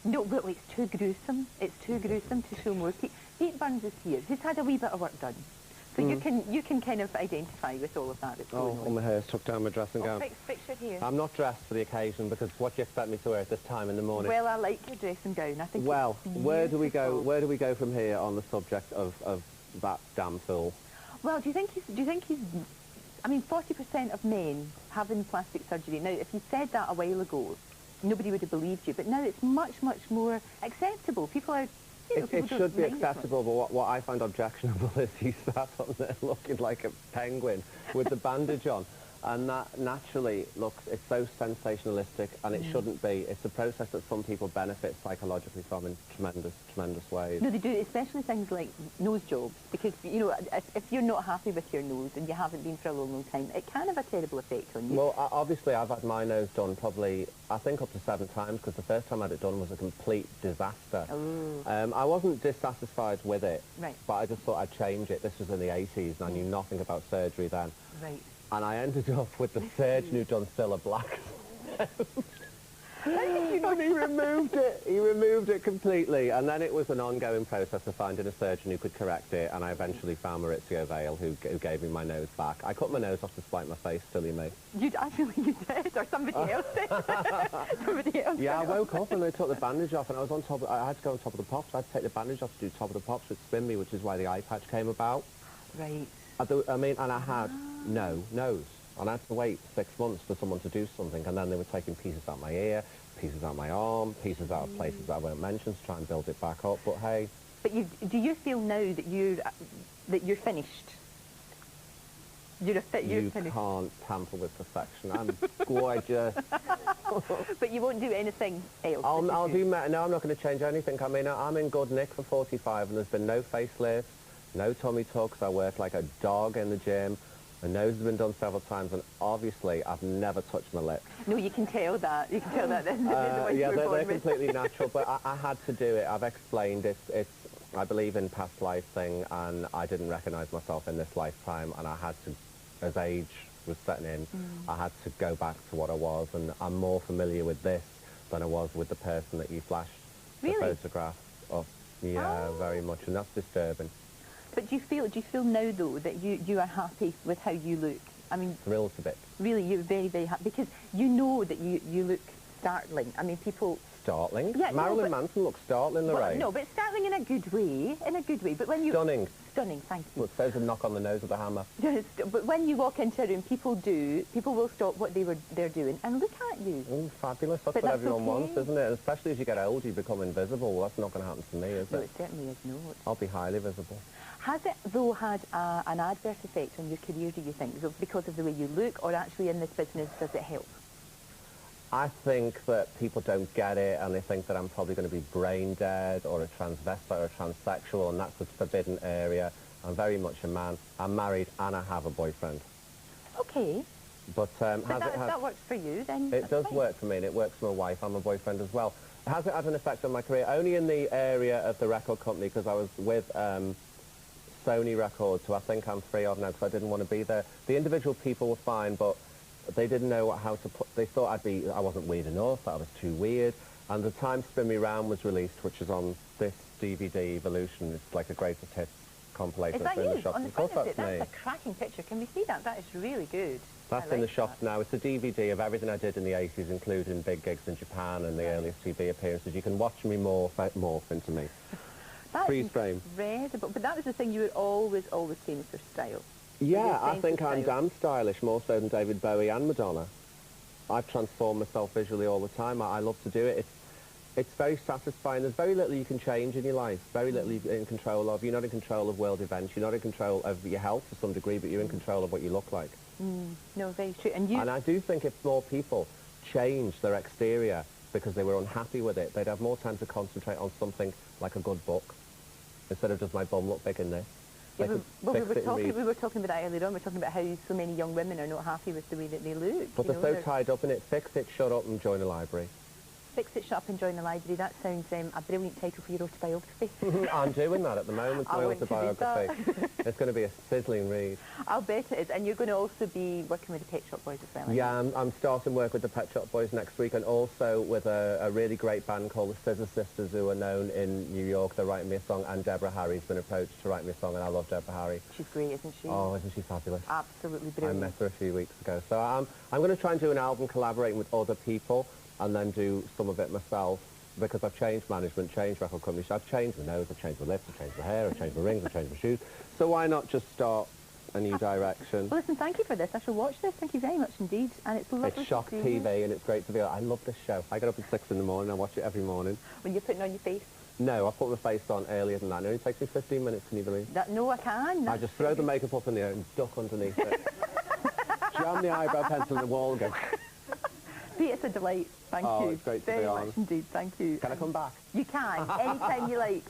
No, well, it's too gruesome. It's too gruesome to show more. Pete Burns is here, who's had a wee bit of work done. So you can kind of identify with all of that that's going on. Oh, my hair's tucked down my dressing gown. Fix your hair. I'm not dressed for the occasion because what do you expect me to wear at this time in the morning? Well, I like your dressing gown. I think. Well, where do we go? Where do we go from here on the subject of that damn fool? Well, do you think he's? I mean, 40% of men having plastic surgery. Now, if you said that a while ago, nobody would have believed you. But now it's much, much more acceptable. People are. It should be acceptable, but what I find objectionable is he sat on there looking like a penguin with the bandage on. And that naturally looks, it's so sensationalistic, and it shouldn't be. It's a process that some people benefit psychologically from in tremendous, tremendous ways. No, they do, especially things like nose jobs, because, you know, if you're not happy with your nose and you haven't been for a long, long time, it can have a terrible effect on you. Well, obviously, I've had my nose done probably, I think, up to 7 times, because the first time I had it done was a complete disaster. Oh. I wasn't dissatisfied with it, right. but I just thought I'd change it. This was in the 80s, and I knew nothing about surgery then. Right. And I ended up with the surgeon who'd done still a black and he removed it. He removed it completely. And then it was an ongoing process of finding a surgeon who could correct it. And I eventually found Maurizio Vale, who gave me my nose back. I cut my nose off to spite my face, silly me. I feel like you did, or somebody else did. Somebody else. Yeah, I woke up and they took the bandage off, and I was on top. I had to go on top of the pops. I had to take the bandage off to do top of the pops with spin me, which is why the eye patch came about. Right. I mean, and I had no nose. And I had to wait 6 months for someone to do something, and then they were taking pieces out my ear, pieces out my arm, pieces out of places that I won't mention to try and build it back up. But hey. But do you feel now that you're finished? You can't tamper with perfection. I'm gorgeous. But you won't do anything else? No, I'm not going to change anything. I mean, I'm in good nick for 45, and there's been no facelift, no tummy tucks. I work like a dog in the gym. My nose has been done several times, and obviously I've never touched my lips. No, you can tell that. You can tell that. Yeah, they're completely natural, but I had to do it. I've explained it's. I believe in past life thing, and I didn't recognise myself in this lifetime, and I had to, as age was setting in, I had to go back to what I was, and I'm more familiar with this than I was with the person that you flashed the photograph of. Yeah, very much, and that's disturbing. But do you feel now, though, that you are happy with how you look? I mean... Thrilled a bit. Really, you're very, very happy, because you know that you look startling. I mean, people... Startling? Yeah, Marilyn Manson looks startling, Lorraine. Well, no, but startling in a good way, but when you... Stunning. Stunning, thank you. Well, it says a knock on the nose with a hammer. Yes, but when you walk into a room, people will stop what they're doing and look at you. Oh, fabulous. That's what everyone wants, isn't it? And especially as you get older, you become invisible. Well, that's not going to happen to me, is it? No, it certainly is not. I'll be highly visible. Has it, though, had an adverse effect on your career, do you think, because of the way you look, or actually in this business, does it help? I think that people don't get it, and they think that I'm probably going to be brain dead, or a transvestite, or a transsexual, and that's a forbidden area. I'm very much a man. I'm married, and I have a boyfriend. Okay. But that works for you, then. It does work for me, and it works for my wife. I'm a boyfriend as well. Has it had an effect on my career? Only in the area of the record company, because I was with Sony Records, who I think I'm free of now, because I didn't want to be there. The individual people were fine, but they didn't know how to put... They thought I wasn't weird enough, that I was too weird. And the time Spin Me Round was released, which is on this DVD, Evolution. It's like a greatest hits compilation. Is that in you? the shops. On the front of it? That's a cracking picture. Can we see that? That is really good. That's in the shops now. It's a DVD of everything I did in the 80s, including big gigs in Japan and the earliest TV appearances. You can watch me morph into me. Freeze frame. Incredible. But that was the thing, you were always famous for style. Yeah, I think I'm damn stylish, more so than David Bowie and Madonna. I've transformed myself visually all the time. I love to do it. It's very satisfying. There's very little you can change in your life, very little you're in control of. You're not in control of world events. You're not in control of your health to some degree, but you're in control of what you look like. No, very true. And I do think if more people changed their exterior because they were unhappy with it, they'd have more time to concentrate on something like a good book, instead of just my bum look big in this. Yeah, we were talking about that earlier on. We're talking about how so many young women are not happy with the way that they look. But they're so tied up in it. Fix it, shut up, and join a library. Fix It, Shut Up and Join the Library. That sounds a brilliant title for your autobiography. I'm doing that at the moment, my autobiography. It's going to be a sizzling read. I'll bet it is. And you're going to also be working with the Pet Shop Boys as well. Yeah, I'm starting work with the Pet Shop Boys next week, and also with a really great band called the Scissor Sisters, who are known in New York. They're writing me a song, and Deborah Harry's been approached to write me a song, and I love Deborah Harry. She's great, isn't she? Oh, isn't she fabulous? Absolutely brilliant. I met her a few weeks ago. So I'm going to try and do an album collaborating with other people, and then do some of it myself, because I've changed management, changed record companies. I've changed my nose, I've changed my lips, I've changed my hair, I've changed my rings, I've changed my shoes. So why not just start a new direction? Well, listen, thank you for this. I shall watch this. Thank you very much indeed. And it's lovely. It's Shock TV, and it's great to be on. I love this show. I get up at 6 in the morning, I watch it every morning. When you're putting on your face? No, I put my face on earlier than that. It only takes me 15 minutes, can you believe? No, I can. I just throw the makeup up in the air and duck underneath it. Jam the eyebrow pencil in the wall and go... Pete, it's a delight. Thank you. Oh, it's great to be on. Very much indeed. Thank you. Can I come back? You can, anytime you like.